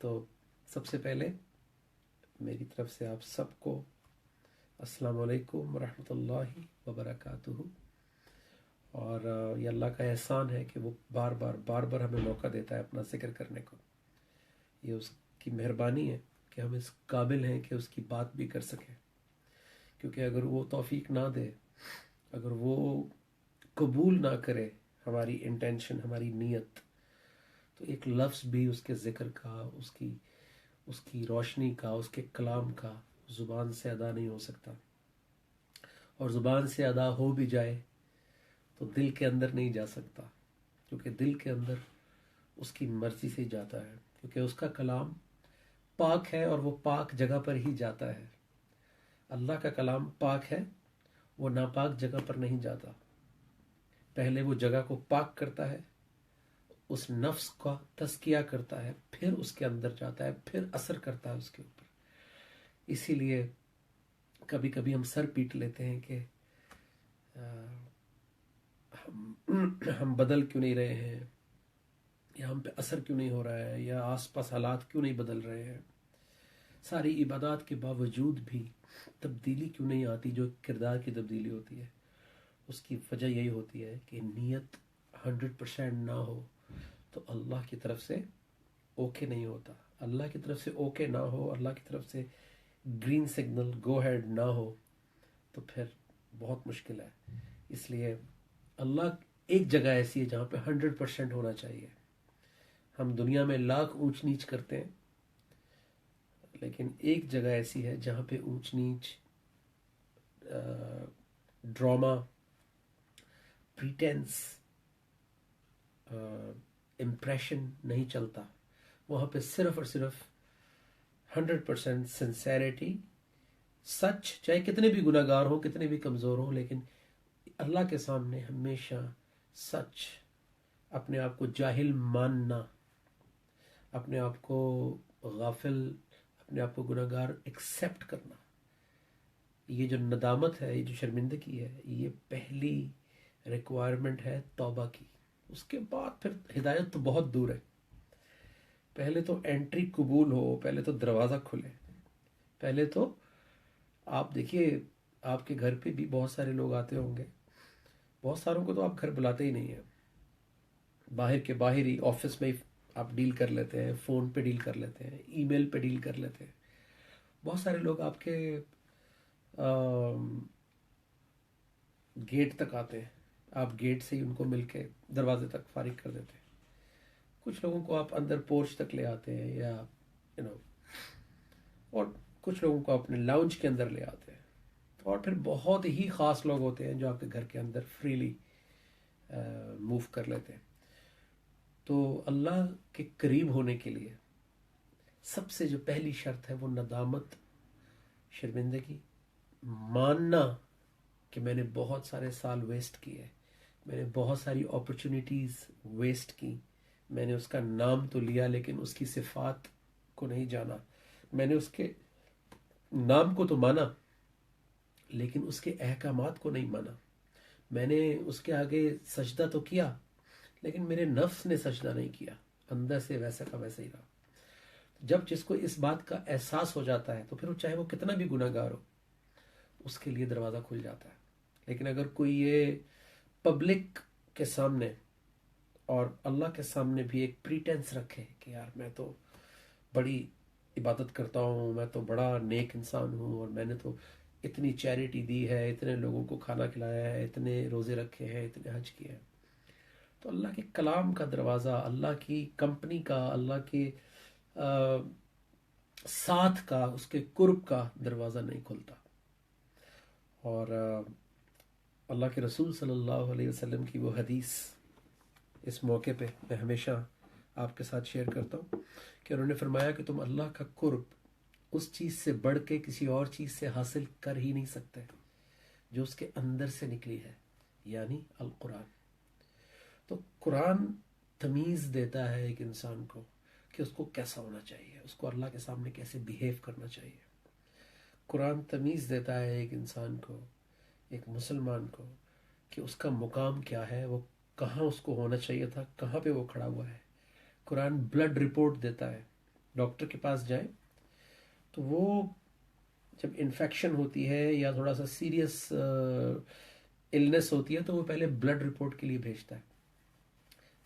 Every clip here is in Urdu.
تو سب سے پہلے میری طرف سے آپ سب کو السلام علیکم ورحمۃ اللہ وبرکاتہ. اور یہ اللہ کا احسان ہے کہ وہ بار بار ہمیں موقع دیتا ہے اپنا ذکر کرنے کو. یہ اس کی مہربانی ہے کہ ہم اس قابل ہیں کہ اس کی بات بھی کر سکیں، کیونکہ اگر وہ توفیق نہ دے، اگر وہ قبول نہ کرے ہماری انٹینشن، ہماری نیت، تو ایک لفظ بھی اس کے ذکر کا، اس کی روشنی کا، اس کے کلام کا زبان سے ادا نہیں ہو سکتا. اور زبان سے ادا ہو بھی جائے تو دل کے اندر نہیں جا سکتا، کیونکہ دل کے اندر اس کی مرضی سے جاتا ہے، کیونکہ اس کا کلام پاک ہے اور وہ پاک جگہ پر ہی جاتا ہے. اللہ کا کلام پاک ہے، وہ ناپاک جگہ پر نہیں جاتا. پہلے وہ جگہ کو پاک کرتا ہے، اس نفس کا تزکیہ کرتا ہے، پھر اس کے اندر جاتا ہے، پھر اثر کرتا ہے اس کے اوپر. اسی لیے کبھی کبھی ہم سر پیٹ لیتے ہیں کہ ہم بدل کیوں نہیں رہے ہیں، یا ہم پہ اثر کیوں نہیں ہو رہا ہے، یا آس پاس حالات کیوں نہیں بدل رہے ہیں. ساری عبادات کے باوجود بھی تبدیلی کیوں نہیں آتی، جو کردار کی تبدیلی ہوتی ہے. اس کی وجہ یہی ہوتی ہے کہ نیت 100% نہ ہو تو اللہ کی طرف سے اوکے نہیں ہوتا. اللہ کی طرف سے اوکے نہ ہو، اللہ کی طرف سے گرین سگنل گو ہیڈ نہ ہو تو پھر بہت مشکل ہے. اس لیے اللہ ایک جگہ ایسی ہے جہاں پہ 100% ہونا چاہیے. ہم دنیا میں لاکھ اونچ نیچ کرتے ہیں، لیکن ایک جگہ ایسی ہے جہاں پہ اونچ نیچ، ڈراما، پریٹینس، امپریشن نہیں چلتا. وہاں پہ صرف اور صرف 100% سنسیریٹی، سچ، چاہے کتنے بھی گناہ گار ہوں، کتنے بھی کمزور ہوں، لیکن اللہ کے سامنے ہمیشہ سچ. اپنے آپ کو جاہل ماننا، اپنے آپ کو غافل، اپنے آپ کو گناہ گار ایکسیپٹ کرنا. یہ جو ندامت ہے، یہ جو شرمندگی ہے، یہ پہلی ریکوائرمنٹ ہے توبہ کی. اس کے بعد پھر ہدایت تو بہت دور ہے. پہلے تو انٹری قبول ہو، پہلے تو دروازہ کھلے. پہلے تو آپ دیکھیے، آپ کے گھر پہ بھی بہت سارے لوگ آتے ہوں گے، بہت ساروں کو تو آپ گھر بلاتے ہی نہیں ہیں. باہر کے باہر ہی، آفس میں ہی آپ ڈیل کر لیتے ہیں، فون پہ ڈیل کر لیتے ہیں، ای میل پہ ڈیل کر لیتے ہیں. بہت سارے لوگ آپ کے گیٹ تک آتے ہیں، آپ گیٹ سے ہی ان کو مل کے دروازے تک فارغ کر دیتے ہیں. کچھ لوگوں کو آپ اندر پورچ تک لے آتے ہیں، یا اور کچھ لوگوں کو اپنے لاؤنج کے اندر لے آتے ہیں. اور پھر بہت ہی خاص لوگ ہوتے ہیں جو آپ کے گھر کے اندر فریلی موو کر لیتے ہیں. تو اللہ کے قریب ہونے کے لیے سب سے جو پہلی شرط ہے وہ ندامت، شرمندگی، ماننا کہ میں نے بہت سارے سال ویسٹ کیے، میں نے بہت ساری اپرچونیٹیز ویسٹ کی. میں نے اس کا نام تو لیا لیکن اس کی صفات کو نہیں جانا. میں نے اس کے نام کو تو مانا لیکن اس کے احکامات کو نہیں مانا. میں نے اس کے آگے سجدہ تو کیا لیکن میرے نفس نے سجدہ نہیں کیا، اندر سے ویسا کا ویسا ہی رہا. جب جس کو اس بات کا احساس ہو جاتا ہے تو پھر چاہے وہ کتنا بھی گناہ گار ہو، اس کے لیے دروازہ کھل جاتا ہے. لیکن اگر کوئی یہ پبلک کے سامنے اور اللہ کے سامنے بھی ایک پریٹینس رکھے کہ یار میں تو بڑی عبادت کرتا ہوں، میں تو بڑا نیک انسان ہوں، اور میں نے تو اتنی چیریٹی دی ہے، اتنے لوگوں کو کھانا کھلایا ہے، اتنے روزے رکھے ہیں، اتنے حج کیے ہیں، تو اللہ کے کلام کا دروازہ، اللہ کی کمپنی کا، اللہ کے ساتھ کا، اس کے قرب کا دروازہ نہیں کھلتا. اور اللہ کے رسول صلی اللہ علیہ وسلم کی وہ حدیث اس موقع پہ میں ہمیشہ آپ کے ساتھ شیئر کرتا ہوں کہ انہوں نے فرمایا کہ تم اللہ کا قرب اس چیز سے بڑھ کے کسی اور چیز سے حاصل کر ہی نہیں سکتے جو اس کے اندر سے نکلی ہے، یعنی القرآن. تو قرآن تمیز دیتا ہے ایک انسان کو کہ اس کو کیسا ہونا چاہیے، اس کو اللہ کے سامنے کیسے بیہیو کرنا چاہیے. قرآن تمیز دیتا ہے ایک انسان کو، ایک مسلمان کو، کہ اس کا مقام کیا ہے، وہ کہاں اس کو ہونا چاہیے تھا، کہاں پہ وہ کھڑا ہوا ہے. قرآن بلڈ رپورٹ دیتا ہے ڈاکٹر کے پاس جائیں تو وہ جب انفیکشن ہوتی ہے یا تھوڑا سا سیریس النس ہوتی ہے تو وہ پہلے بلڈ رپورٹ کے لیے بھیجتا ہے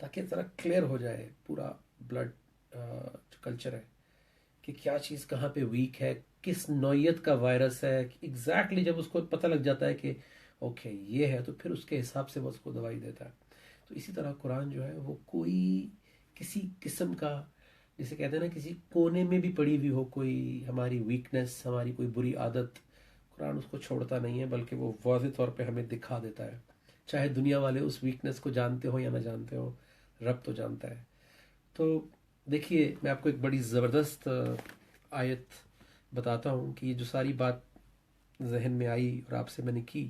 تاکہ ذرا کلیئر ہو جائے پورا بلڈ جو کلچر ہے کہ کیا چیز کہاں پہ ویک ہے، کس نوعیت کا وائرس ہے ایگزیکٹلی جب اس کو پتہ لگ جاتا ہے کہ اوکے یہ ہے تو پھر اس کے حساب سے وہ اس کو دوائی دیتا ہے. تو اسی طرح قرآن جو ہے وہ کوئی کسی قسم کا، جسے کہتے ہیں نا کسی کونے میں بھی پڑی ہوئی ہو کوئی ہماری ویکنس، ہماری کوئی بری عادت، قرآن اس کو چھوڑتا نہیں ہے بلکہ وہ واضح طور پہ ہمیں دکھا دیتا ہے. چاہے دنیا والے اس ویکنس کو جانتے ہو یا نہ جانتے ہو، رب تو جانتا ہے. تو دیکھیے میں آپ کو ایک بڑی زبردست آیت بتاتا ہوں کہ یہ جو ساری بات ذہن میں آئی اور آپ سے میں نے کی،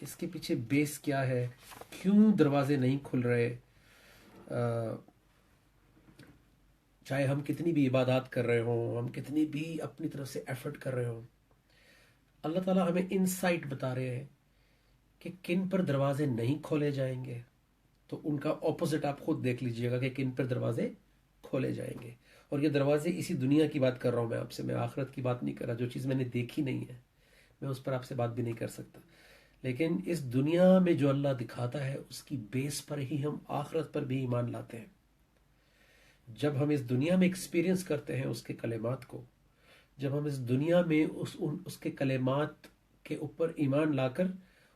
اس کے پیچھے بیس کیا ہے، کیوں دروازے نہیں کھل رہے. چاہے ہم کتنی بھی عبادات کر رہے ہوں، ہم کتنی بھی اپنی طرف سے ایفرٹ کر رہے ہوں، اللہ تعالیٰ ہمیں انسائٹ بتا رہے ہیں کہ کن پر دروازے نہیں کھولے جائیں گے. تو ان کا اپوزٹ آپ خود دیکھ لیجئے گا کہ کن پر دروازے کھولے جائیں گے. اور یہ دروازے اسی دنیا کی بات کر رہا ہوں میں آپ سے، میں آخرت کی بات نہیں کر رہا. جو چیز میں نے دیکھی نہیں ہے میں اس پر آپ سے بات بھی نہیں کر سکتا، لیکن اس دنیا میں جو اللہ دکھاتا ہے اس کی بیس پر ہی ہم آخرت پر بھی ایمان لاتے ہیں. جب ہم اس دنیا میں ایکسپیرینس کرتے ہیں اس کے کلمات کو، جب ہم اس دنیا میں اس کے کلمات کے اوپر ایمان لا کر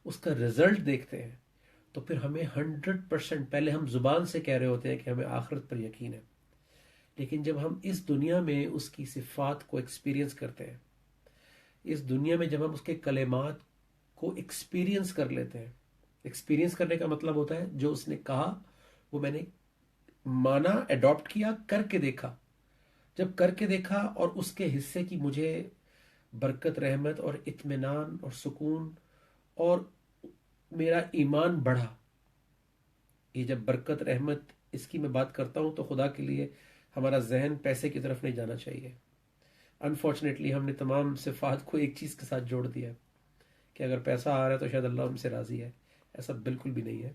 اس کا رزلٹ دیکھتے ہیں، تو پھر ہمیں 100%، پہلے ہم زبان سے کہہ رہے ہوتے ہیں کہ ہمیں آخرت پر یقین ہے، لیکن جب ہم اس دنیا میں اس کی صفات کو ایکسپیرینس کرتے ہیں، اس دنیا میں جب ہم اس کے کلمات کو ایکسپیرینس کر لیتے ہیں، ایکسپیرینس کرنے کا مطلب ہوتا ہے جو اس نے کہا وہ میں نے مانا، اڈاپٹ کیا، کر کے دیکھا. جب کر کے دیکھا اور اس کے حصے کی مجھے برکت، رحمت اور اطمینان اور سکون اور میرا ایمان بڑھا. یہ جب برکت، رحمت، اس کی میں بات کرتا ہوں تو خدا کے لیے ہمارا ذہن پیسے کی طرف نہیں جانا چاہیے. انفارچونیٹلی ہم نے تمام صفات کو ایک چیز کے ساتھ جوڑ دیا کہ اگر پیسہ آ رہا ہے تو شاید اللہ ہم سے راضی ہے. ایسا بالکل بھی نہیں ہے.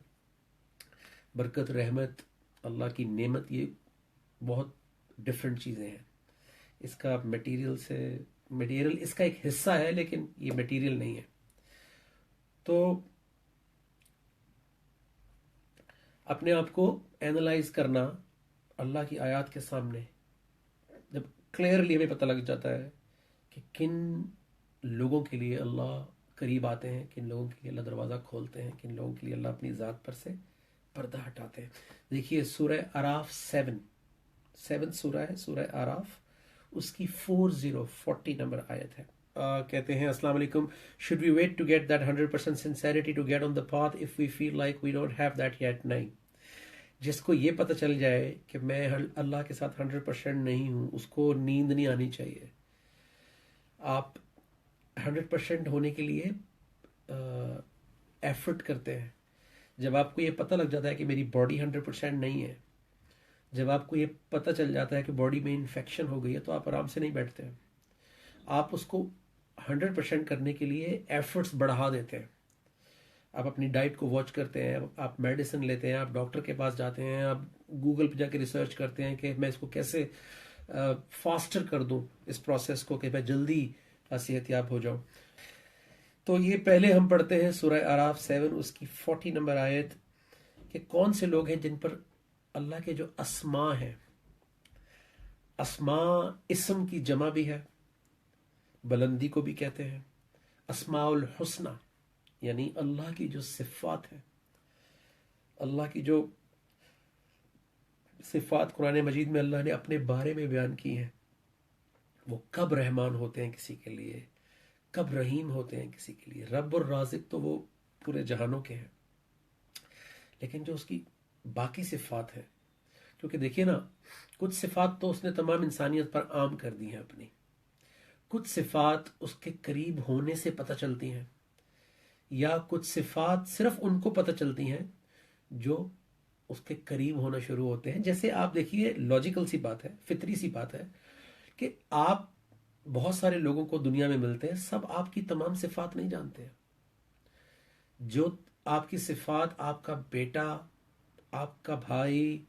برکت، رحمت، اللہ کی نعمت، یہ بہت ڈفرینٹ چیزیں ہیں. اس کا میٹیریل اس کا ایک حصہ ہے لیکن یہ میٹیریل نہیں ہے. تو اپنے آپ کو اینالائز کرنا اللہ کی آیات کے سامنے، جب کلیئرلی ہمیں پتہ لگ جاتا ہے کہ کن لوگوں کے لیے اللہ قریب آتے ہیں، کن لوگوں کے لیے اللہ دروازہ کھولتے ہیں، کن لوگوں کے لیے اللہ اپنی ذات پر سے پردہ ہٹاتے ہیں. دیکھیے سورہ اعراف 7 سورہ ہے، سورہ اعراف، اس کی 40 نمبر آیت ہے. کہتے ہیں السلام علیکم. should we wait to get that 100% sincerity to get on the path if we feel like we don't have that yet? نہیں. جس کو یہ پتہ چل جائے کہ میں اللہ کے ساتھ 100% نہیں ہوں، اس کو نیند نہیں آنی چاہیے. آپ 100% ہونے کے لیے ایفرٹ کرتے ہیں. جب آپ کو یہ پتہ لگ جاتا ہے کہ میری باڈی 100% نہیں ہے، جب آپ کو یہ پتہ چل جاتا ہے کہ باڈی میں انفیکشن ہو گئی ہے، تو آپ آرام سے نہیں بیٹھتے ہیں. آپ اس کو 100% کرنے کے لیے ایفرٹس بڑھا دیتے ہیں. آپ اپنی ڈائٹ کو واچ کرتے ہیں، آپ میڈیسن لیتے ہیں، آپ ڈاکٹر کے پاس جاتے ہیں، آپ گوگل پہ جا کے ریسرچ کرتے ہیں کہ میں اس کو کیسے فاسٹر کر دوں، اس پروسیس کو، کہ میں جلدی صحت یاب ہو جاؤں. تو یہ پہلے ہم پڑھتے ہیں سورہ اعراف 7 اس کی 40 نمبر آیت کہ کون سے لوگ ہیں جن پر اللہ کے جو اسماء ہیں، اسماء اسم کی جمع بھی ہے، بلندی کو بھی کہتے ہیں، اسماء الحسنہ، یعنی اللہ کی جو صفات ہیں، اللہ کی جو صفات قرآن مجید میں اللہ نے اپنے بارے میں بیان کی ہیں، وہ کب رحمان ہوتے ہیں کسی کے لیے، کب رحیم ہوتے ہیں کسی کے لیے. رب اور رازق تو وہ پورے جہانوں کے ہیں، لیکن جو اس کی باقی صفات ہیں، کیونکہ دیکھیے نا، کچھ صفات تو اس نے تمام انسانیت پر عام کر دی ہیں اپنی، کچھ صفات اس کے قریب ہونے سے پتہ چلتی ہیں، یا کچھ صفات صرف ان کو پتہ چلتی ہیں جو اس کے قریب ہونا شروع ہوتے ہیں. جیسے آپ دیکھیے، لاجیکل سی بات ہے، فطری سی بات ہے کہ آپ بہت سارے لوگوں کو دنیا میں ملتے ہیں، سب آپ کی تمام صفات نہیں جانتے ہیں. جو آپ کی صفات آپ کا بیٹا، آپ کا بھائی،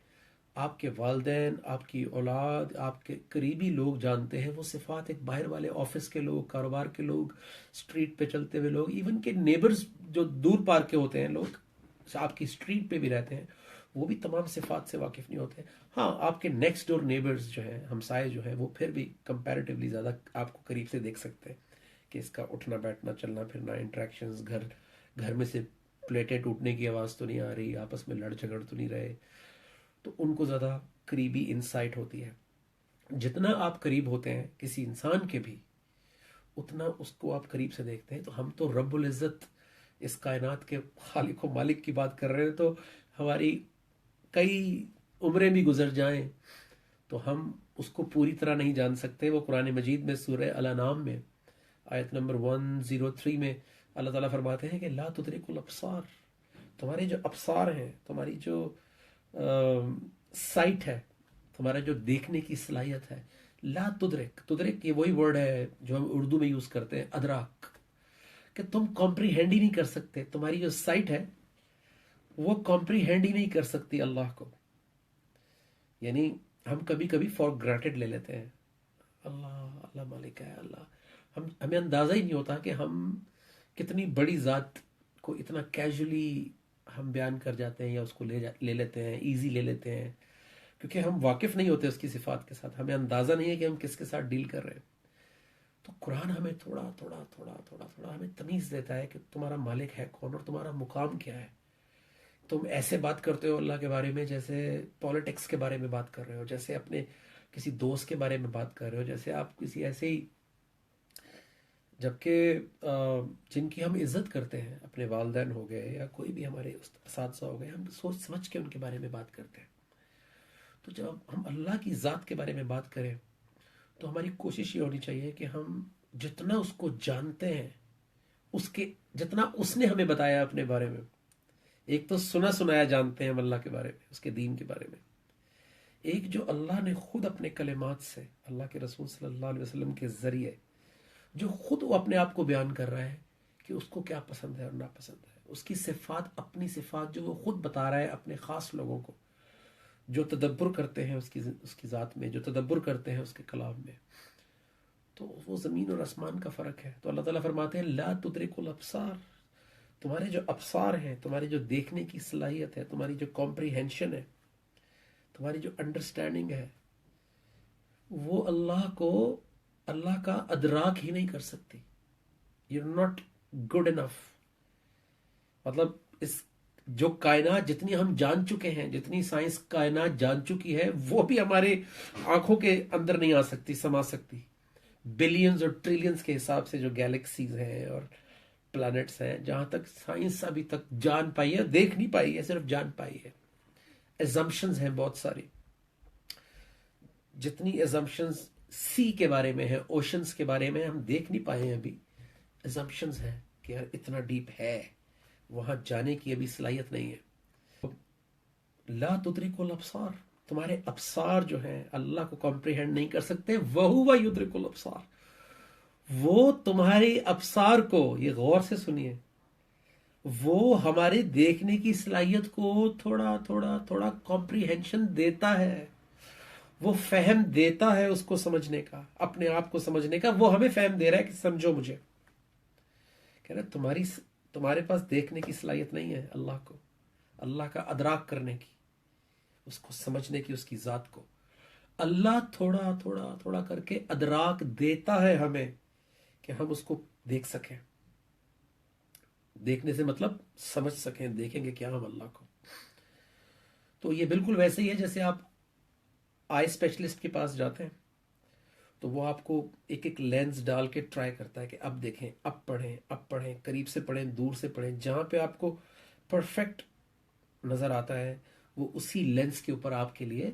آپ کے والدین، آپ کی اولاد، آپ کے قریبی لوگ جانتے ہیں وہ صفات. ایک باہر والے آفس کے لوگ، کاروبار کے لوگ، اسٹریٹ پہ چلتے ہوئے لوگ، ایون کہ نیبرز جو دور پار کے ہوتے ہیں لوگ، آپ کی اسٹریٹ پہ بھی رہتے ہیں، وہ بھی تمام صفات سے واقف نہیں ہوتے. ہاں، آپ کے نیکسٹ ڈور نیبرز جو ہیں، ہمسائے جو ہیں، وہ پھر بھی کمپیریٹیولی زیادہ آپ کو قریب سے دیکھ سکتے ہیں کہ اس کا اٹھنا بیٹھنا، چلنا پھرنا، انٹریکشنز، گھر میں سے پلیٹیں ٹوٹنے کی آواز تو نہیں آ رہی، آپس میں لڑ جھگڑ تو نہیں رہے، تو ان کو زیادہ قریبی انسائٹ ہوتی ہے. جتنا آپ قریب ہوتے ہیں کسی انسان کے بھی، اتنا اس کو آپ قریب سے دیکھتے ہیں. تو ہم تو رب العزت، اس کائنات کے خالق و مالک کی بات کر رہے ہیں، تو ہماری کئی عمریں بھی گزر جائیں تو ہم اس کو پوری طرح نہیں جان سکتے. وہ قرآن مجید میں سورہ الانعام میں آیت نمبر 103 میں اللہ تعالیٰ فرماتے ہیں کہ لا تدرک الابصار، تمہارے جو ابصار ہیں، تمہاری جو سائٹ ہے، تمہارا جو دیکھنے کی صلاحیت ہے، لا تدرک یہ وہی ورڈ ہے جو ہم اردو میں یوز کرتے ہیں، ادراک، کہ تم کمپریہینڈ ہی نہیں کر سکتے. تمہاری جو سائٹ ہے وہ کمپریہینڈ ہی نہیں کر سکتی اللہ کو. یعنی ہم کبھی کبھی فار گرانٹیڈ لے لیتے ہیں، اللہ مالک ہے، ہمیں اندازہ ہی نہیں ہوتا کہ ہم کتنی بڑی ذات کو اتنا کیجولی ہم بیان کر جاتے ہیں، یا اس کو لے لیتے ہیں، ایزی لے لیتے ہیں، کیونکہ ہم واقف نہیں ہوتے اس کی صفات کے ساتھ. ہمیں اندازہ نہیں ہے کہ ہم کس کے ساتھ ڈیل کر رہے ہیں. تو قرآن ہمیں تھوڑا تھوڑا ہمیں تمیز دیتا ہے کہ تمہارا مالک ہے کون اور تمہارا مقام کیا ہے. تم ایسے بات کرتے ہو اللہ کے بارے میں جیسے پالیٹکس کے بارے میں بات کر رہے ہو، جیسے اپنے کسی دوست کے بارے میں بات کر رہے ہو، جیسے آپ کسی ایسے ہی، جبکہ جن کی ہم عزت کرتے ہیں، اپنے والدین ہو گئے یا کوئی بھی ہمارے اساتذہ ہو گئے، ہم سوچ سمجھ کے ان کے بارے میں بات کرتے ہیں. تو جب ہم اللہ کی ذات کے بارے میں بات کریں تو ہماری کوشش یہ ہونی چاہیے کہ ہم جتنا اس کو جانتے ہیں، اس کے جتنا اس نے ہمیں بتایا اپنے بارے میں. ایک تو سنایا جانتے ہیں ہم اللہ کے بارے میں، اس کے دین کے بارے میں. ایک جو اللہ نے خود اپنے کلمات سے، اللہ کے رسول صلی اللہ علیہ وسلم کے ذریعے جو خود وہ اپنے آپ کو بیان کر رہا ہے کہ اس کو کیا پسند ہے اور ناپسند ہے. اس کی صفات، اپنی صفات جو وہ خود بتا رہا ہے اپنے خاص لوگوں کو، جو تدبر کرتے ہیں اس کی ذات میں، جو تدبر کرتے ہیں اس کے کلام میں. تو وہ زمین اور آسمان کا فرق ہے. تو اللہ تعالیٰ فرماتے ہیں لا تدرک الابصار، تمہارے جو ابصار ہیں، تمہاری جو دیکھنے کی صلاحیت ہے، تمہاری جو کمپریہنشن ہے، تمہاری جو انڈرسٹینڈنگ ہے، وہ اللہ کا ادراک ہی نہیں کر سکتی. You are not good enough. مطلب اس جو کائنات جتنی ہم جان چکے ہیں، جتنی سائنس کائنات جان چکی ہے، وہ بھی ہمارے آنکھوں کے اندر نہیں آ سکتی، سما سکتی. بلینز اور ٹریلینز کے حساب سے جو گیلیکسیز ہیں اور پلانٹس ہیں، جہاں تک سائنس ابھی تک جان پائی ہے، دیکھ نہیں پائی ہے، صرف جان پائی ہے. ایزمپشنز ہیں بہت ساری. جتنی ایزمپشنز سی کے بارے میں ہیں، اوشنز کے بارے میں، ہم دیکھ نہیں پائے ہیں ابھی. ایزمپشنز ہیں کہ یار اتنا ڈیپ ہے، وہاں جانے کی ابھی صلاحیت نہیں ہے. لا تدرک الابصار، تمہارے ابصار جو ہیں اللہ کو کمپریہینڈ نہیں کر سکتے. وہو یدرک الابصار، وہ تمہارے ابصار کو، یہ غور سے سنیے، وہ ہمارے دیکھنے کی صلاحیت کو تھوڑا کمپریہنشن دیتا ہے، وہ فہم دیتا ہے اس کو سمجھنے کا، اپنے آپ کو سمجھنے کا. وہ ہمیں فہم دے رہا ہے کہ سمجھو مجھے. کہہ رہا تمہارے پاس دیکھنے کی صلاحیت نہیں ہے اللہ کو، اللہ کا ادراک کرنے کی، اس کو سمجھنے کی، اس کی ذات کو. اللہ تھوڑا کر کے ادراک دیتا ہے ہمیں کہ ہم اس کو دیکھ سکیں. دیکھنے سے مطلب سمجھ سکیں، دیکھیں گے کیا ہم اللہ کو. تو یہ بالکل ویسے ہی ہے جیسے آپ آئی اسپیشلسٹ کے پاس جاتے ہیں تو وہ آپ کو ایک ایک لینز ڈال کے ٹرائی کرتا ہے کہ اب دیکھیں، اب پڑھیں، قریب سے پڑھیں، دور سے پڑھیں. جہاں پہ آپ کو پرفیکٹ نظر آتا ہے وہ اسی لینس کے اوپر آپ کے لیے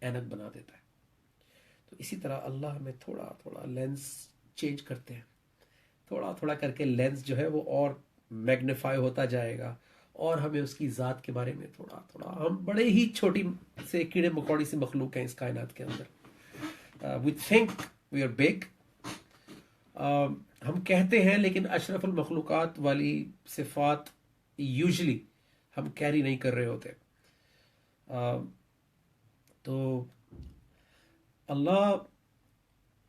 اینک بنا دیتا ہے. تو اسی طرح اللہ ہمیں تھوڑا لینس چینج کرتے ہیں، تھوڑا کر کے لینس جو ہے وہ اور میگنیفائی ہوتا جائے گا، اور ہمیں اس کی ذات کے بارے میں تھوڑا ہم بڑے ہی چھوٹی سے کیڑے مکوڑی سے مخلوق ہیں اس کائنات کے اندر. we think we are big. ہم کہتے ہیں لیکن اشرف المخلوقات والی صفات یوزلی ہم کیری نہیں کر رہے ہوتے. تو اللہ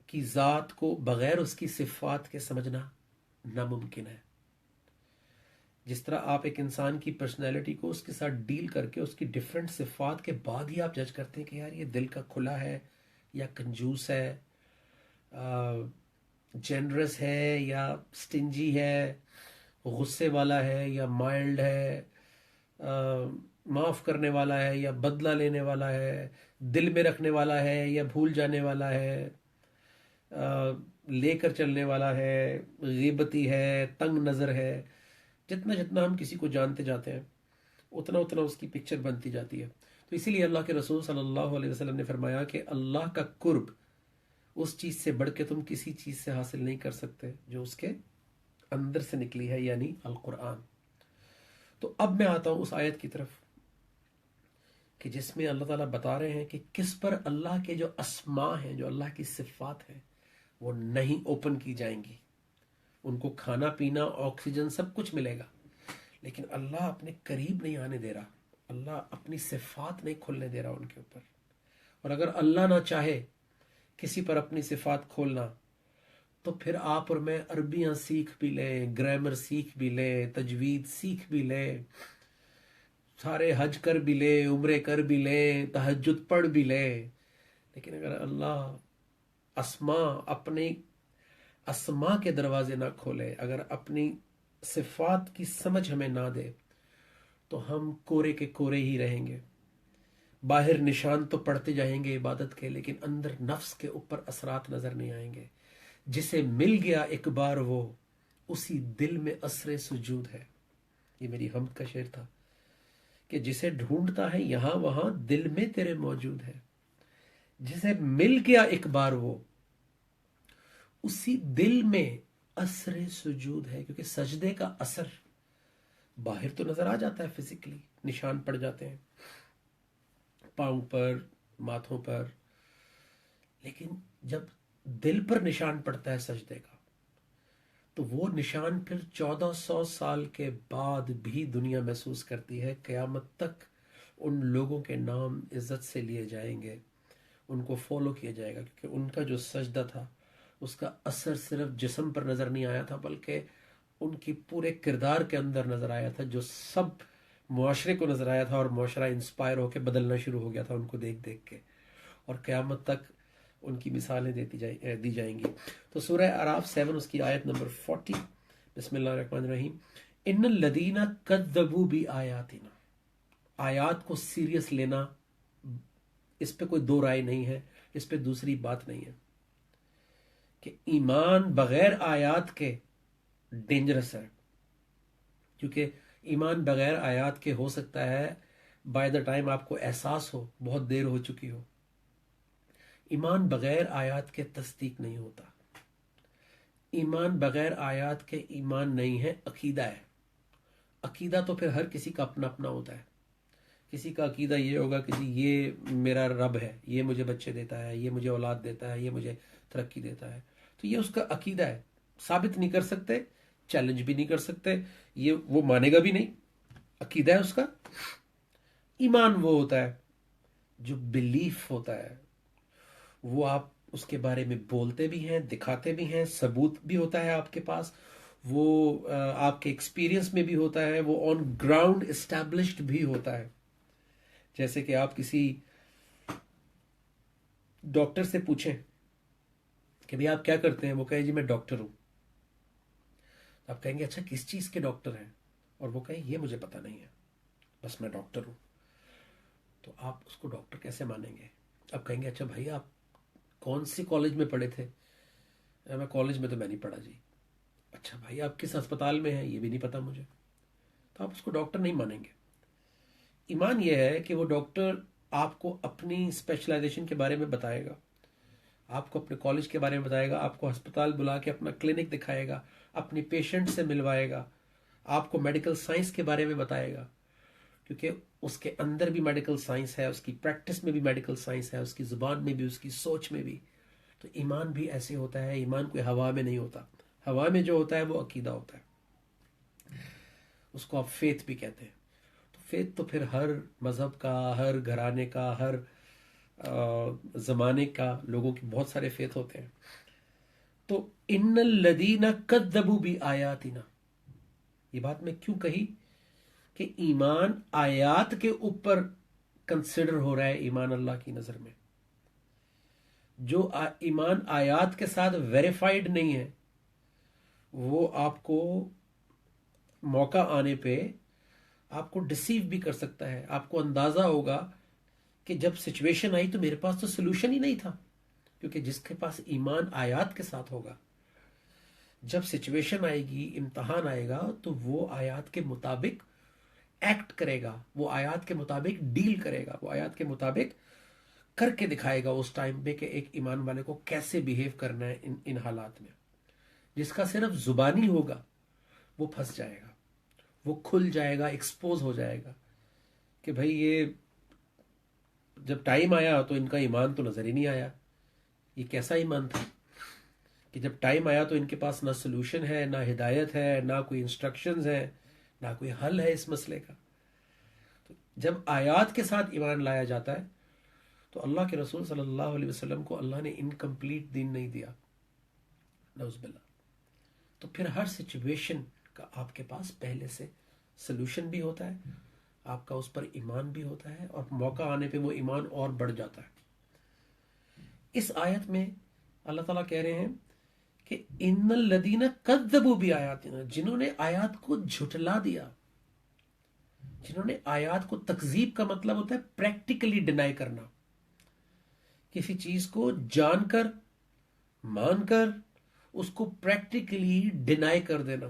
کی ذات کو بغیر اس کی صفات کے سمجھنا ناممکن ہے. جس طرح آپ ایک انسان کی پرسنالٹی کو اس کے ساتھ ڈیل کر کے اس کی ڈفرینٹ صفات کے بعد ہی آپ جج کرتے ہیں کہ یار یہ دل کا کھلا ہے یا کنجوس ہے، جنرس ہے یا سٹنجی ہے، غصے والا ہے یا مائلڈ ہے، معاف کرنے والا ہے یا بدلہ لینے والا ہے، دل میں رکھنے والا ہے یا بھول جانے والا ہے، لے کر چلنے والا ہے، غیبتی ہے، تنگ نظر ہے. جتنا جتنا ہم کسی کو جانتے جاتے ہیں اتنا اتنا اس کی پکچر بنتی جاتی ہے. تو اسی لیے اللہ کے رسول صلی اللہ علیہ وسلم نے فرمایا کہ اللہ کا قرب اس چیز سے بڑھ کے تم کسی چیز سے حاصل نہیں کر سکتے جو اس کے اندر سے نکلی ہے، یعنی القرآن. تو اب میں آتا ہوں اس آیت کی طرف کہ جس میں اللہ تعالیٰ بتا رہے ہیں کہ کس پر اللہ کے جو اسماء ہیں، جو اللہ کی صفات ہیں، وہ نہیں اوپن کی جائیں گی. ان کو کھانا پینا، آکسیجن، سب کچھ ملے گا، لیکن اللہ اپنے قریب نہیں آنے دے رہا. اللہ اپنی صفات نہیں کھولنے دے رہا ان کے اوپر. اور اگر اللہ نہ چاہے کسی پر اپنی صفات کھولنا تو پھر آپ اور میں عربیاں سیکھ بھی لیں، گرامر سیکھ بھی لیں، تجوید سیکھ بھی لیں، سارے حج کر بھی لیں، عمرے کر بھی لیں، تہجد پڑھ بھی لیں، لیکن اگر اللہ اپنی اسماء کے دروازے نہ کھولے، اگر اپنی صفات کی سمجھ ہمیں نہ دے، تو ہم کورے کے کورے ہی رہیں گے. باہر نشان تو پڑھتے جائیں گے عبادت کے، لیکن اندر نفس کے اوپر اثرات نظر نہیں آئیں گے. جسے مل گیا ایک بار وہ، اسی دل میں اثر سجود ہے. یہ میری حمد کا شعر تھا کہ جسے ڈھونڈتا ہے یہاں وہاں، دل میں تیرے موجود ہے. جسے مل گیا ایک بار وہ، اسی دل میں اثر سجود ہے. کیونکہ سجدے کا اثر باہر تو نظر آ جاتا ہے، فزیکلی نشان پڑ جاتے ہیں پاؤں پر، ماتھوں پر، لیکن جب دل پر نشان پڑتا ہے سجدے کا، تو وہ نشان پھر 1400 سال کے بعد بھی دنیا محسوس کرتی ہے. قیامت تک ان لوگوں کے نام عزت سے لیے جائیں گے، ان کو فالو کیا جائے گا، کیونکہ ان کا جو سجدہ تھا اس کا اثر صرف جسم پر نظر نہیں آیا تھا، بلکہ ان کی پورے کردار کے اندر نظر آیا تھا، جو سب معاشرے کو نظر آیا تھا، اور معاشرہ انسپائر ہو کے بدلنا شروع ہو گیا تھا ان کو دیکھ دیکھ کے. اور قیامت تک ان کی مثالیں دی جائیں گی. تو سورہ اعراف 7 اس کی آیت نمبر 40. بسم اللہ الرحمن الرحیم. ان الذین کذبوا بآیاتنا. آیات کو سیریس لینا، اس پہ کوئی دو رائے نہیں ہے، اس پہ دوسری بات نہیں ہے کہ ایمان بغیر آیات کے ڈینجرس ہے. کیونکہ ایمان بغیر آیات کے ہو سکتا ہے بائی دا ٹائم آپ کو احساس ہو بہت دیر ہو چکی ہو. ایمان بغیر آیات کے تصدیق نہیں ہوتا. ایمان بغیر آیات کے ایمان نہیں ہے، عقیدہ ہے. عقیدہ تو پھر ہر کسی کا اپنا اپنا ہوتا ہے. کسی کا عقیدہ یہ ہوگا کہ جی یہ میرا رب ہے، یہ مجھے بچے دیتا ہے، یہ مجھے اولاد دیتا ہے، یہ مجھے ترقی دیتا ہے. تو یہ اس کا عقیدہ ہے، ثابت نہیں کر سکتے، چیلنج بھی نہیں کر سکتے، یہ وہ مانے گا بھی نہیں، عقیدہ ہے اس کا. ایمان وہ ہوتا ہے جو بلیف ہوتا ہے، وہ آپ اس کے بارے میں بولتے بھی ہیں، دکھاتے بھی ہیں، ثبوت بھی ہوتا ہے آپ کے پاس، وہ آپ کے ایکسپیرینس میں بھی ہوتا ہے، وہ آن گراؤنڈ اسٹیبلشڈ بھی ہوتا ہے. جیسے کہ آپ کسی ڈاکٹر سے پوچھیں کہ بھئی آپ کیا کرتے ہیں، وہ کہے جی میں ڈاکٹر ہوں. آپ کہیں گے اچھا کس چیز کے ڈاکٹر ہیں، اور وہ کہیں یہ مجھے پتہ نہیں ہے، بس میں ڈاکٹر ہوں. تو آپ اس کو ڈاکٹر کیسے مانیں گے؟ آپ کہیں گے اچھا بھائی آپ کون سی کالج میں پڑھے تھے؟ میں کالج میں تو میں نہیں پڑھا جی. اچھا بھائی آپ کس ہسپتال میں ہیں؟ یہ بھی نہیں پتا مجھے. تو آپ اس کو ڈاکٹر نہیں مانیں گے. ایمان یہ ہے کہ وہ ڈاکٹر آپ کو اپنی اسپیشلائزیشن کے بارے میں بتائے گا، آپ کو اپنے کالج کے بارے میں بتائے گا، آپ کو ہسپتال بلا کے اپنا کلینک دکھائے گا، اپنی پیشنٹ سے ملوائے گا، آپ کو میڈیکل سائنس کے بارے میں بتائے گا، کیونکہ اس کے اندر بھی میڈیکل سائنس ہے، اس کی پریکٹس میں بھی میڈیکل سائنس ہے، اس کی زبان میں بھی، اس کی سوچ میں بھی. تو ایمان بھی ایسے ہوتا ہے. ایمان کوئی ہوا میں نہیں ہوتا. ہوا میں جو ہوتا ہے وہ عقیدہ ہوتا ہے، اس کو آپ فیتھ بھی کہتے ہیں. تو فیتھ تو پھر ہر مذہب کا، ہر گھرانے کا، ہر زمانے کا لوگوں کے بہت سارے فیت ہوتے ہیں. تو ان الذین کذبوا بآیاتنا، یہ بات میں کیوں کہی کہ ایمان آیات کے اوپر کنسیڈر ہو رہا ہے. ایمان اللہ کی نظر میں جو ایمان آیات کے ساتھ ویریفائڈ نہیں ہے، وہ آپ کو موقع آنے پہ آپ کو ڈسیو بھی کر سکتا ہے. آپ کو اندازہ ہوگا کہ جب سچویشن آئی تو میرے پاس تو سلوشن ہی نہیں تھا. کیونکہ جس کے پاس ایمان آیات کے ساتھ ہوگا، جب سچویشن آئے گی، امتحان آئے گا، تو وہ آیات کے مطابق ایکٹ کرے گا، وہ آیات کے مطابق ڈیل کرے گا، وہ آیات کے مطابق کر کے دکھائے گا اس ٹائم پہ کہ ایک ایمان والے کو کیسے بیہیو کرنا ہے ان حالات میں. جس کا صرف زبانی ہوگا وہ پھنس جائے گا، وہ کھل جائے گا، ایکسپوز ہو جائے گا کہ بھائی یہ جب ٹائم آیا تو ان کا ایمان تو نظر ہی نہیں آیا. یہ کیسا ایمان تھا کہ جب ٹائم آیا تو ان کے پاس نہ سلوشن ہے، نہ ہدایت ہے، نہ کوئی انسٹرکشنز ہیں، نہ کوئی حل ہے اس مسئلے کا. تو جب آیات کے ساتھ ایمان لایا جاتا ہے تو اللہ کے رسول صلی اللہ علیہ وسلم کو اللہ نے انکمپلیٹ دین نہیں دیا، نعوذ باللہ. تو پھر ہر سچویشن کا آپ کے پاس پہلے سے سلوشن بھی ہوتا ہے، آپ کا اس پر ایمان بھی ہوتا ہے، اور موقع آنے پہ وہ ایمان اور بڑھ جاتا ہے. اس آیت میں اللہ تعالیٰ کہہ رہے ہیں کہ ان الذین کذبوا بآیاتنا، جنہوں نے آیات کو جھٹلا دیا، جنہوں نے آیات کو، تکذیب کا مطلب ہوتا ہے پریکٹیکلی ڈینائی کرنا، کسی چیز کو جان کر، مان کر اس کو پریکٹیکلی ڈینائی کر دینا.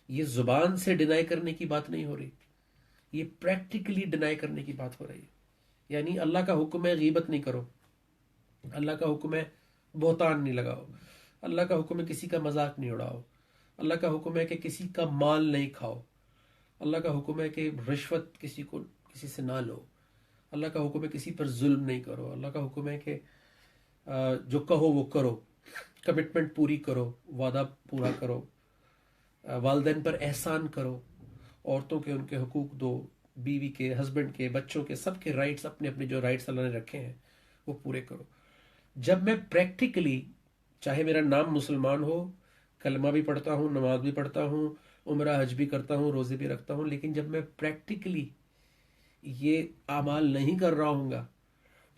یہ زبان سے ڈینائی کرنے کی بات نہیں ہو رہی، یہ پریکٹیکلی ڈینائی کرنے کی بات ہو رہی ہے. یعنی اللہ کا حکم ہے غیبت نہیں کرو، اللہ کا حکم ہے بہتان نہیں لگاؤ، اللہ کا حکم ہے کسی کا مذاق نہیں اڑاؤ، اللہ کا حکم ہے کہ کسی کا مال نہیں کھاؤ، اللہ کا حکم ہے کہ رشوت کسی سے نہ لو، اللہ کا حکم ہے کسی پر ظلم نہیں کرو، اللہ کا حکم ہے کہ جو کہو وہ کرو، کمٹمنٹ پوری کرو، وعدہ پورا کرو، والدین پر احسان کرو، عورتوں کے ان کے حقوق دو، بیوی کے، ہسبینڈ کے، بچوں کے، سب کے رائٹس، اپنے اپنے جو رائٹس اللہ نے رکھے ہیں وہ پورے کرو. جب میں پریکٹیکلی، چاہے میرا نام مسلمان ہو، کلمہ بھی پڑھتا ہوں، نماز بھی پڑھتا ہوں، عمرہ حج بھی کرتا ہوں، روزے بھی رکھتا ہوں، لیکن جب میں پریکٹیکلی یہ اعمال نہیں کر رہا ہوں گا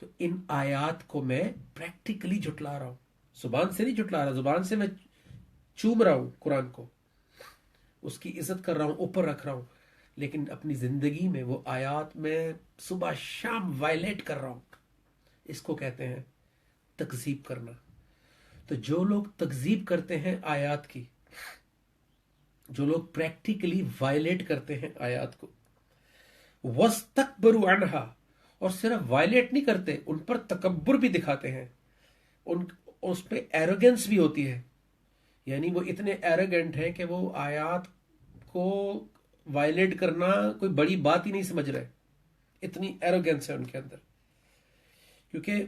تو ان آیات کو میں پریکٹیکلی جھٹلا رہا ہوں. زبان سے نہیں جھٹلا رہا، زبان سے میں چوم رہا ہوں قرآن کو، اس کی عزت کر رہا ہوں، اوپر رکھ رہا ہوں، لیکن اپنی زندگی میں وہ آیات میں صبح شام وائلیٹ کر رہا ہوں. اس کو کہتے ہیں تکذیب کرنا. تو جو لوگ تکذیب کرتے ہیں آیات کی، جو لوگ پریکٹیکلی وائلیٹ کرتے ہیں آیات کو، وَاسْتَكْبَرُوا عَنْهَا، اور صرف وائلیٹ نہیں کرتے، ان پر تکبر بھی دکھاتے ہیں، اس پہ ایروگنس بھی ہوتی ہے. یعنی وہ اتنے ایروگنٹ ہیں کہ وہ آیات کو وائلیٹ کرنا کوئی بڑی بات ہی نہیں سمجھ رہے، اتنی ایروگنس ہے ان کے اندر. کیونکہ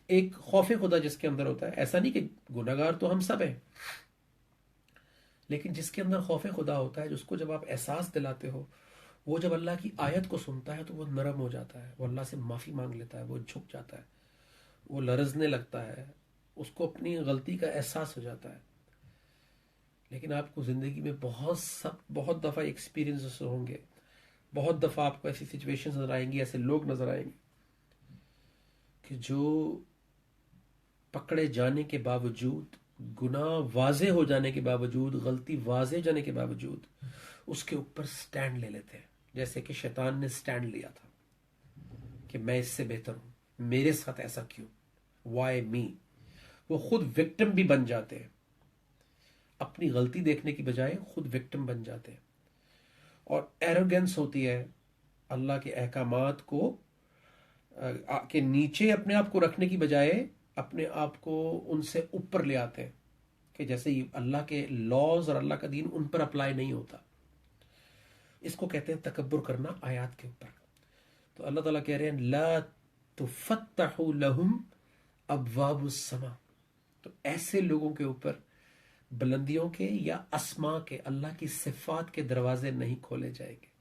ایک خوف خدا جس کے اندر ہوتا ہے، ایسا نہیں کہ گناہگار تو ہم سب ہیں، لیکن جس کے اندر خوف خدا ہوتا ہے، جس کو جب آپ احساس دلاتے ہو، وہ جب اللہ کی آیت کو سنتا ہے تو وہ نرم ہو جاتا ہے، وہ اللہ سے معافی مانگ لیتا ہے، وہ جھک جاتا ہے، وہ لرزنے لگتا ہے، اس کو اپنی غلطی کا احساس ہو جاتا ہے. لیکن آپ کو زندگی میں بہت دفعہ ایکسپیرینس ہوں گے، بہت دفعہ آپ کو ایسی سچویشن نظر آئیں گی، ایسے لوگ نظر آئیں گے کہ جو پکڑے جانے کے باوجود، گناہ واضح ہو جانے کے باوجود، غلطی واضح جانے کے باوجود اس کے اوپر سٹینڈ لے لیتے ہیں. جیسے کہ شیطان نے سٹینڈ لیا تھا کہ میں اس سے بہتر ہوں، میرے ساتھ ایسا کیوں، وائی می. وہ خود وکٹم بھی بن جاتے ہیں، اپنی غلطی دیکھنے کی بجائے خود وکٹم بن جاتے ہیں. اور ایروگنس ہوتی ہے اللہ کے احکامات کو کے نیچے اپنے آپ کو رکھنے کی بجائے اپنے آپ کو ان سے اوپر لے آتے ہیں، کہ جیسے اللہ کے لاز اور اللہ کا دین ان پر اپلائی نہیں ہوتا. اس کو کہتے ہیں تکبر کرنا آیات کے اوپر. تو اللہ تعالیٰ کہہ رہے ہیں لا تفتح لهم ابواب السماء، تو ایسے لوگوں کے اوپر بلندیوں کے یا اسماء کے، اللہ کی صفات کے دروازے نہیں کھولے جائیں گے.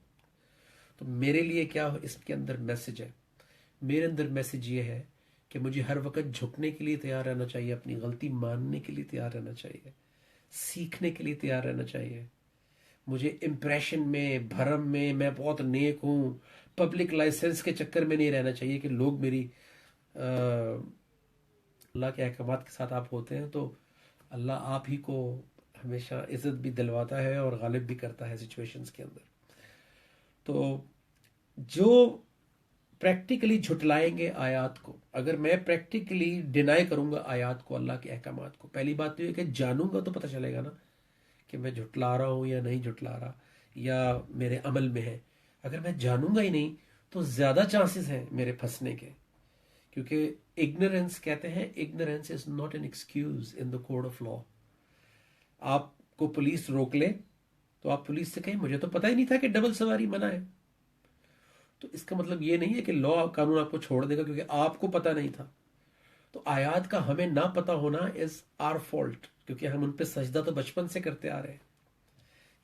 تو میرے لیے کیا اس کے اندر میسج ہے؟ میرے اندر میسج یہ ہے کہ مجھے ہر وقت جھکنے کے لیے تیار رہنا چاہیے، اپنی غلطی ماننے کے لیے تیار رہنا چاہیے، سیکھنے کے لیے تیار رہنا چاہیے. مجھے امپریشن میں، بھرم میں بہت نیک ہوں، پبلک لائسنس کے چکر میں نہیں رہنا چاہیے کہ لوگ میری اللہ کے احکامات کے ساتھ آپ ہوتے ہیں تو اللہ آپ ہی کو ہمیشہ عزت بھی دلواتا ہے اور غالب بھی کرتا ہے سچویشنز کے اندر. تو جو پریکٹیکلی جھٹلائیں گے آیات کو، اگر میں پریکٹیکلی ڈینائی کروں گا آیات کو، اللہ کے احکامات کو، پہلی بات تو یہ کہ جانوں گا تو پتہ چلے گا نا کہ میں جھٹلا رہا ہوں یا نہیں جھٹلا رہا، یا میرے عمل میں ہے. اگر میں جانوں گا ہی نہیں تو زیادہ چانسز ہیں میرے پھنسنے کے، کیونکہ اگنورینس کہتے ہیں ignorance is not an excuse in the code of law. آپ کو پولیس روک لے تو آپ پولیس سے کہیں مجھے تو پتہ ہی نہیں تھا کہ ڈبل سواری منع ہے، تو اس کا مطلب یہ نہیں ہے کہ لا قانون آپ کو چھوڑ دے گا کیونکہ آپ کو پتہ نہیں تھا. تو آیات کا ہمیں نہ پتہ ہونا از آر فالٹ، کیونکہ ہم ان پہ سجدہ تو بچپن سے کرتے آ رہے ہیں.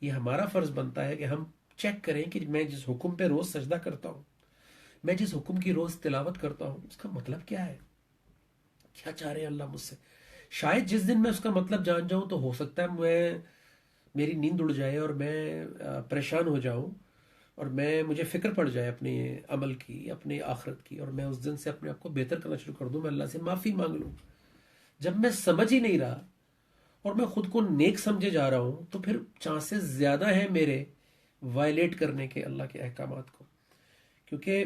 یہ ہمارا فرض بنتا ہے کہ ہم چیک کریں کہ میں جس حکم پہ روز سجدہ کرتا ہوں، میں جس حکم کی روز تلاوت کرتا ہوں، اس کا مطلب کیا ہے، کیا چاہ رہے ہیں اللہ مجھ سے. شاید جس دن میں اس کا مطلب جان جاؤں تو ہو سکتا ہے میری نیند اڑ جائے اور میں پریشان ہو جاؤں اور مجھے فکر پڑ جائے اپنے عمل کی، اپنے آخرت کی، اور میں اس دن سے اپنے آپ کو بہتر کرنا شروع کر دوں، میں اللہ سے معافی مانگ لوں. جب میں سمجھ ہی نہیں رہا اور میں خود کو نیک سمجھے جا رہا ہوں تو پھر چانسز زیادہ ہیں میرے وائلیٹ کرنے کے اللہ کے احکامات کو، کیونکہ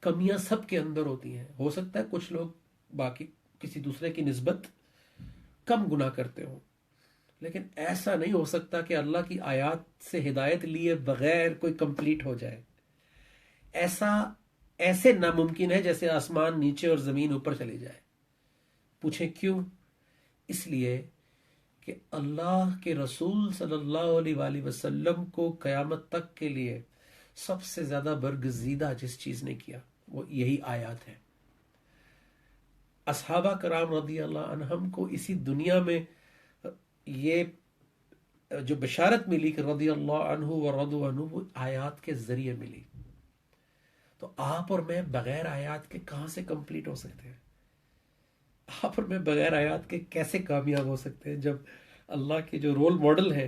کمیاں سب کے اندر ہوتی ہیں. ہو سکتا ہے کچھ لوگ باقی کسی دوسرے کی نسبت کم گناہ کرتے ہوں، لیکن ایسا نہیں ہو سکتا کہ اللہ کی آیات سے ہدایت لیے بغیر کوئی کمپلیٹ ہو جائے. ایسے ناممکن ہے جیسے آسمان نیچے اور زمین اوپر چلی جائے. پوچھیں کیوں؟ اس لیے کہ اللہ کے رسول صلی اللہ علیہ وآلہ وسلم کو قیامت تک کے لیے سب سے زیادہ برگزیدہ جس چیز نے کیا وہ یہی آیات ہے. اصحابہ کرام رضی اللہ عنہم کو اسی دنیا میں یہ جو بشارت ملی کہ رضی اللہ عنہ ورضوا عنہ، وہ آیات کے ذریعے ملی. تو آپ اور میں بغیر آیات کے کہاں سے کمپلیٹ ہو سکتے ہیں؟ آپ اور میں بغیر آیات کے کیسے کامیاب ہو سکتے ہیں؟ جب اللہ کے جو رول ماڈل ہے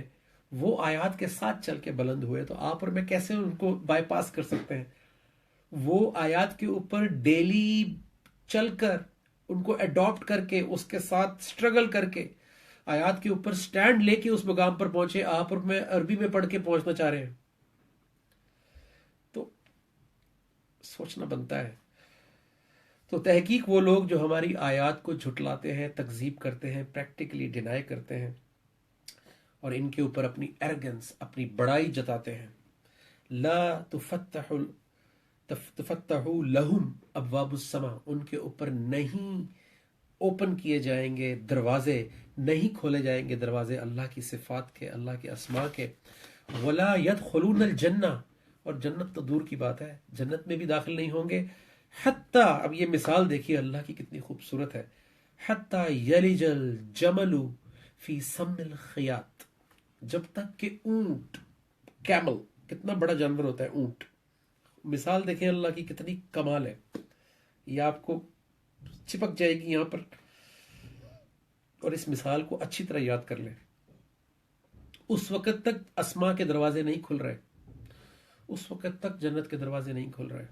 وہ آیات کے ساتھ چل کے بلند ہوئے تو آپ اور میں کیسے ان کو بائی پاس کر سکتے ہیں؟ وہ آیات کے اوپر ڈیلی چل کر، ان کو اڈاپٹ کر کے، اس کے ساتھ سٹرگل کر کے، آیات کے اوپر سٹینڈ لے کے اس مقام پر پہنچے. آپ اور میں عربی میں پڑھ کے پہنچنا چاہ رہے ہیں تو سوچنا بنتا ہے. تو تحقیق وہ لوگ جو ہماری آیات کو جھٹلاتے ہیں، تکذیب کرتے ہیں، پریکٹیکلی ڈینائی کرتے ہیں اور ان کے اوپر اپنی ایرگنس، اپنی بڑائی جتاتے ہیں. لا تفتح لہم ابواب السماء، ان کے اوپر نہیں اوپن کیے جائیں گے دروازے، نہیں کھولے جائیں گے دروازے اللہ کی صفات کے، اللہ کے اسماء کے. ولا يدخلون الجنہ، اور جنت تو دور کی بات ہے، جنت میں بھی داخل نہیں ہوں گے. حتیٰ، اب یہ مثال دیکھیے اللہ کی کتنی خوبصورت ہے، حتیٰ یلج الجمل فی سم الخیاط، جب تک کہ اونٹ، کیمل کتنا بڑا جانور ہوتا ہے اونٹ. مثال دیکھیں اللہ کی کتنی کمال ہے، یہ آپ کو چپک جائے گی یہاں پر، اور اس مثال کو اچھی طرح یاد کر لیں. اس وقت تک اسماء کے دروازے نہیں کھل رہے، اس وقت تک جنت کے دروازے نہیں کھل رہے،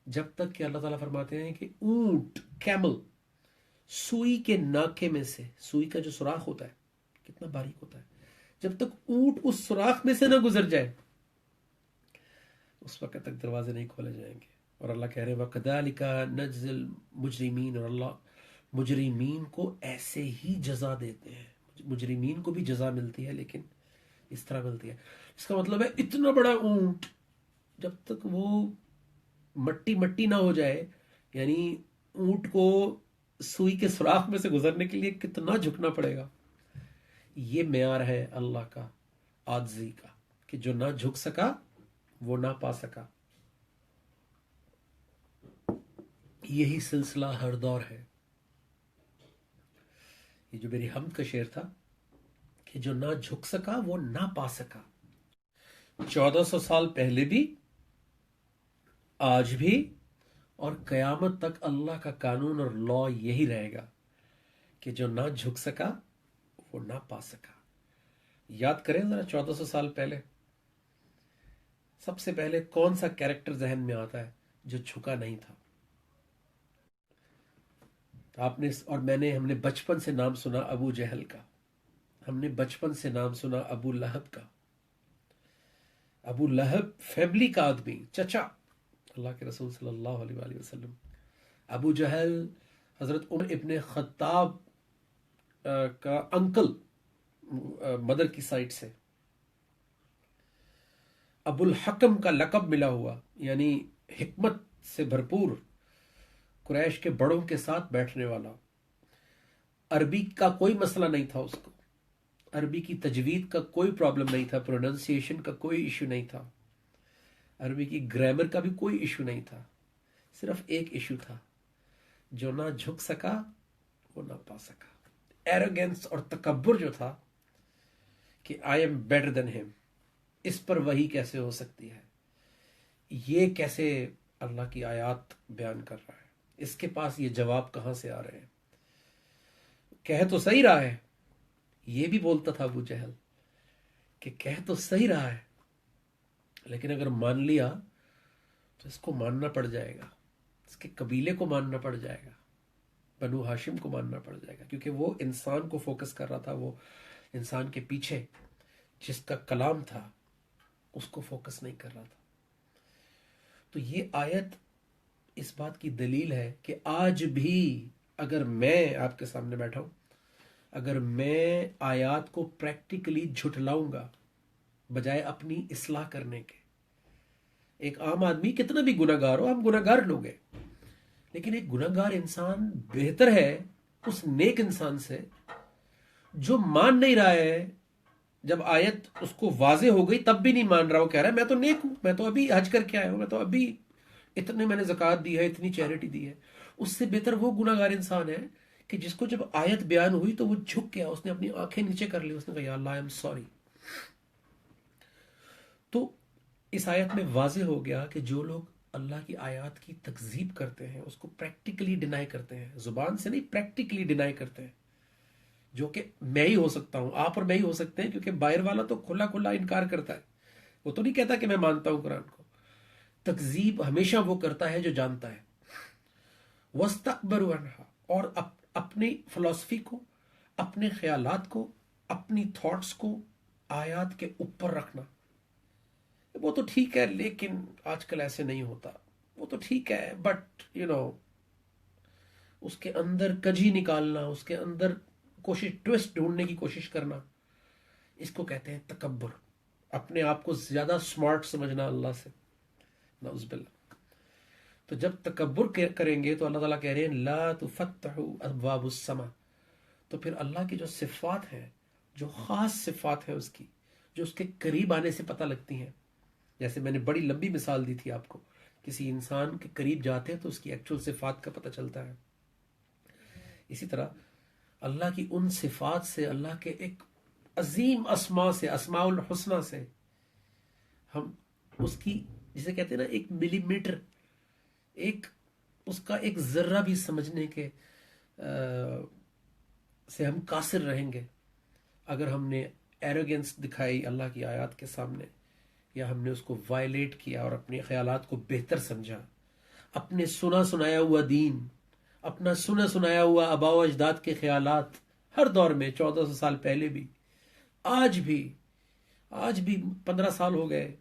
جب تک کہ اللہ تعالیٰ فرماتے ہیں کہ اونٹ، کیمل، سوئی کے ناکے میں سے، سوئی کا جو سوراخ ہوتا ہے کتنا باریک ہوتا ہے، جب تک اونٹ اس سوراخ میں سے نہ گزر جائے اس وقت تک دروازے نہیں کھولے جائیں گے. اور اللہ کہہ رہے ہیں وَكَذَلِكَ نَجْزِي الْمُجْرِمِينَ، اور اللہ مجرمین کو ایسے ہی جزا دیتے ہیں. مجرمین کو بھی جزا ملتی ہے لیکن اس طرح ملتی ہے. اس کا مطلب ہے اتنا بڑا اونٹ جب تک وہ مٹی مٹی نہ ہو جائے، یعنی اونٹ کو سوئی کے سوراخ میں سے گزرنے کے لیے کتنا جھکنا پڑے گا. یہ معیار ہے اللہ کا عاجزی کا کہ جو نہ جھک سکا وہ نہ پا سکا. یہی سلسلہ ہر دور ہے. یہ جو میری حمد کا شعر تھا کہ جو نہ جھک سکا وہ نہ پا سکا، 1400 سال پہلے بھی، آج بھی، اور قیامت تک اللہ کا قانون اور لا یہی رہے گا کہ جو نہ جھک سکا وہ نہ پا سکا. یاد کریں ذرا 1400 سال پہلے سب سے پہلے کون سا کیریکٹر ذہن میں آتا ہے جو جھکا نہیں تھا؟ آپ نے اور ہم نے بچپن سے نام سنا ابو جہل کا، ہم نے بچپن سے نام سنا ابو لہب کا. ابو لہب فیملی کا آدمی، چچا اللہ کے رسول صلی اللہ علیہ وآلہ وسلم. ابو جہل حضرت عمر ابن خطاب کا انکل مدر کی سائڈ سے. ابو الحکم کا لقب ملا ہوا، یعنی حکمت سے بھرپور، قریش کے بڑوں کے ساتھ بیٹھنے والا. عربی کا کوئی مسئلہ نہیں تھا اس کو، عربی کی تجوید کا کوئی پرابلم نہیں تھا، پروننسیشن کا کوئی ایشو نہیں تھا، عربی کی گرامر کا بھی کوئی ایشو نہیں تھا. صرف ایک ایشو تھا، جو نہ جھک سکا وہ نہ پا سکا. ایروگینس اور تکبر جو تھا کہ آئی ایم بیٹر دین ہم، اس پر وحی کیسے ہو سکتی ہے، یہ کیسے اللہ کی آیات بیان کر رہا ہے، اس کے پاس یہ جواب کہاں سے آ رہے ہیں. کہہ تو صحیح رہا ہے، یہ بھی بولتا تھا ابو جہل کہ کہہ تو صحیح رہا ہے، لیکن اگر مان لیا تو اس کو ماننا پڑ جائے گا، اس کے قبیلے کو ماننا پڑ جائے گا، بنو ہاشم کو ماننا پڑ جائے گا، کیونکہ وہ انسان کو فوکس کر رہا تھا، وہ انسان کے پیچھے جس کا کلام تھا اس کو فوکس نہیں کر رہا تھا. تو یہ آیت اس بات کی دلیل ہے کہ آج بھی اگر میں آپ کے سامنے بیٹھا ہوں، اگر میں آیات کو پریکٹیکلی جھٹلاؤں گا بجائے اپنی اصلاح کرنے کے. ایک عام آدمی کتنا بھی گناہ گار ہو، ہم گناہ گار لوگ ہیں، لیکن ایک گناہ گار انسان بہتر ہے اس نیک انسان سے جو مان نہیں رہا ہے. جب آیت اس کو واضح ہو گئی تب بھی نہیں مان رہا، وہ کہہ رہا ہے میں تو نیک ہوں، میں تو ابھی حج کر کے آیا ہوں، میں تو ابھی اتنے میں نے زکوٰۃ دی ہے، اتنی چیریٹی دی ہے. اس سے بہتر وہ گناہ گار انسان ہے کہ جس کو جب آیت بیان ہوئی تو وہ جھک گیا، اس نے اپنی آنکھیں نیچے کر لی، اس نے کہا یا اللہ آئی ایم سوری. تو اس آیت میں واضح ہو گیا کہ جو لوگ اللہ کی آیات کی تکذیب کرتے ہیں، اس کو پریکٹیکلی ڈینائی کرتے ہیں، زبان سے نہیں پریکٹیکلی ڈینائی کرتے ہیں، جو کہ میں ہی ہو سکتا ہوں، آپ اور میں ہی ہو سکتے ہیں، کیونکہ باہر والا تو کھلا کھلا انکار کرتا ہے، وہ تو نہیں کہتا کہ میں مانتا ہوں قرآن کو. تکذیب ہمیشہ وہ کرتا ہے جو جانتا ہے. وَاسْتَكْبَرُوا عَنْهَا، اور اپنی فلسفی کو، اپنے خیالات کو، اپنی تھاٹس کو آیات کے اوپر رکھنا. وہ تو ٹھیک ہے لیکن آج کل ایسے نہیں ہوتا، وہ تو ٹھیک ہے بٹ اس کے اندر کجی نکالنا، اس کے اندر ٹویسٹ ڈھونڈنے کی کوشش کرنا، اس کو کہتے ہیں تکبر. اپنے آپ کو زیادہ سمارٹ سمجھنا اللہ سے، نعوذ باللہ. تو جب تکبر کریں گے تو اللہ تعالیٰ کہہ رہے ہیں لا تفتحوا ابواب السماء. تو پھر اللہ کی جو صفات ہیں، جو خاص صفات ہیں اس کی، جو اس کے قریب آنے سے پتہ لگتی ہیں، جیسے میں نے بڑی لمبی مثال دی تھی آپ کو، کسی انسان کے قریب جاتے ہیں تو اس کی ایکچول صفات کا پتہ چلتا ہے. اسی طرح اللہ کی ان صفات سے، اللہ کے ایک عظیم اسماء سے، اسماء الحسنہ سے، ہم اس کی جسے کہتے ہیں نا ایک ملی میٹر، اس کا ایک ذرہ بھی سمجھنے کے سے ہم قاصر رہیں گے اگر ہم نے ایروگنس دکھائی اللہ کی آیات کے سامنے، یا ہم نے اس کو وائلیٹ کیا اور اپنے خیالات کو بہتر سمجھا. اپنے سنا سنایا ہوا دین، اپنا سنا سنایا ہوا آباء و اجداد کے خیالات، ہر دور میں 1400 سال پہلے بھی، آج بھی 15 سال ہو گئے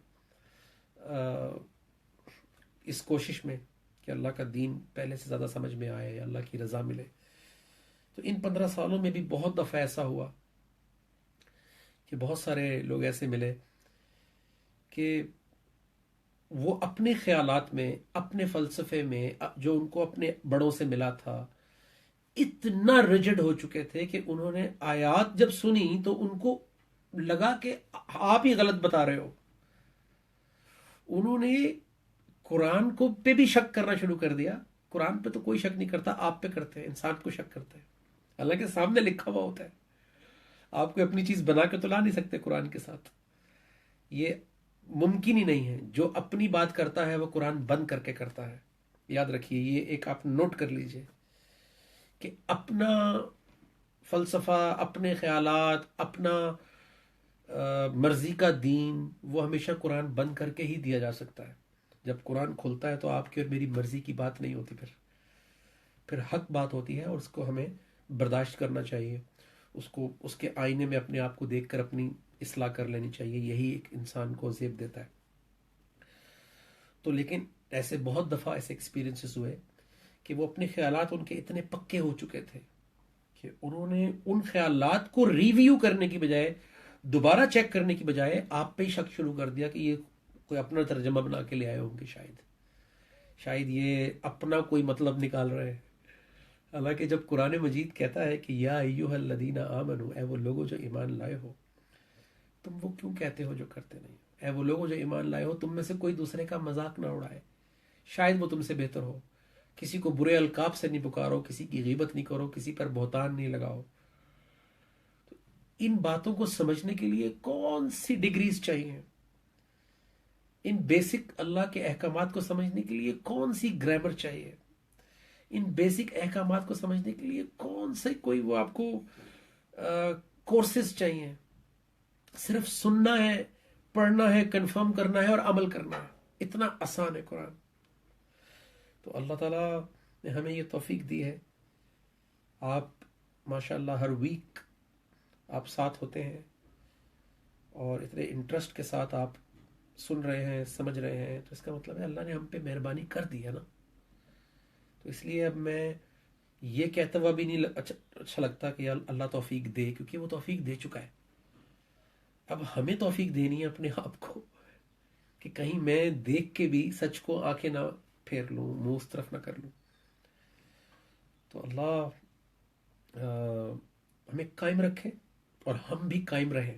اس کوشش میں کہ اللہ کا دین پہلے سے زیادہ سمجھ میں آئے، اللہ کی رضا ملے. تو ان 15 سالوں میں بھی بہت دفعہ ایسا ہوا کہ بہت سارے لوگ ایسے ملے کہ وہ اپنے خیالات میں، اپنے فلسفے میں، جو ان کو اپنے بڑوں سے ملا تھا، اتنا ریجڈ ہو چکے تھے کہ انہوں نے آیات جب سنی تو ان کو لگا کہ آپ ہی غلط بتا رہے ہو. انہوں نے قرآن کو پہ بھی شک کرنا شروع کر دیا. قرآن پہ تو کوئی شک نہیں کرتا، آپ پہ کرتے ہیں، انسان کو شک کرتے ہیں. اللہ کے سامنے لکھا ہوا ہوتا ہے، آپ کو اپنی چیز بنا کے تو لا نہیں سکتے قرآن کے ساتھ، یہ ممکن ہی نہیں ہے. جو اپنی بات کرتا ہے وہ قرآن بند کر کے کرتا ہے، یاد رکھیے، یہ ایک آپ نوٹ کر لیجئے کہ اپنا فلسفہ، اپنے خیالات، اپنا مرضی کا دین، وہ ہمیشہ قرآن بند کر کے ہی دیا جا سکتا ہے. جب قرآن کھلتا ہے تو آپ کی اور میری مرضی کی بات نہیں ہوتی، پھر حق بات ہوتی ہے، اور اس کو ہمیں برداشت کرنا چاہیے. اس کے آئینے میں اپنے آپ کو دیکھ کر اپنی اصلاح کر لینی چاہیے. یہی ایک انسان کو زیب دیتا ہے. تو لیکن ایسے بہت دفعہ ایسے ایکسپیرینسز ہوئے کہ وہ اپنے خیالات ان کے اتنے پکے ہو چکے تھے کہ انہوں نے ان خیالات کو ریویو کرنے کی بجائے، دوبارہ چیک کرنے کی بجائے، آپ پہ ہی شک شروع کر دیا کہ یہ کوئی اپنا ترجمہ بنا کے لے آئے ہوں گے، شاید یہ اپنا کوئی مطلب نکال رہے ہیں. حالانکہ جب قرآن مجید کہتا ہے کہ یا ایھا الذین آمنوا، اے وہ لوگوں جو ایمان لائے ہو، تم وہ کیوں کہتے ہو جو کرتے نہیں؟ اے وہ لوگوں جو ایمان لائے ہو، تم میں سے کوئی دوسرے کا مذاق نہ اڑائے، شاید وہ تم سے بہتر ہو. کسی کو برے القاب سے نہیں پکارو، کسی کی غیبت نہیں کرو، کسی پر بہتان نہیں لگاؤ. ان باتوں کو سمجھنے کے لیے کون سی ڈگریز چاہیے؟ ان بیسک اللہ کے احکامات کو سمجھنے کے لیے کون سی گرامر چاہیے؟ ان بیسک احکامات کو سمجھنے کے لیے کون سے کوئی وہ آپ کو کورسز چاہیے؟ صرف سننا ہے، پڑھنا ہے، کنفرم کرنا ہے اور عمل کرنا ہے. اتنا آسان ہے قرآن. تو اللہ تعالیٰ نے ہمیں یہ توفیق دی ہے. آپ ماشاءاللہ ہر ویک آپ ساتھ ہوتے ہیں اور اتنے انٹرسٹ کے ساتھ آپ سن رہے ہیں، سمجھ رہے ہیں، تو اس کا مطلب ہے اللہ نے ہم پہ مہربانی کر دی ہے نا. تو اس لیے اب میں یہ کہتا ہوا بھی نہیں اچھا لگتا کہ اللہ توفیق دے، کیونکہ وہ توفیق دے چکا ہے. اب ہمیں توفیق دینی ہے اپنے آپ کو کہ کہیں میں دیکھ کے بھی سچ کو آنکھیں نہ پھیر لوں، منہ اس طرف نہ کر لوں. تو اللہ ہمیں قائم رکھے اور ہم بھی قائم رہیں.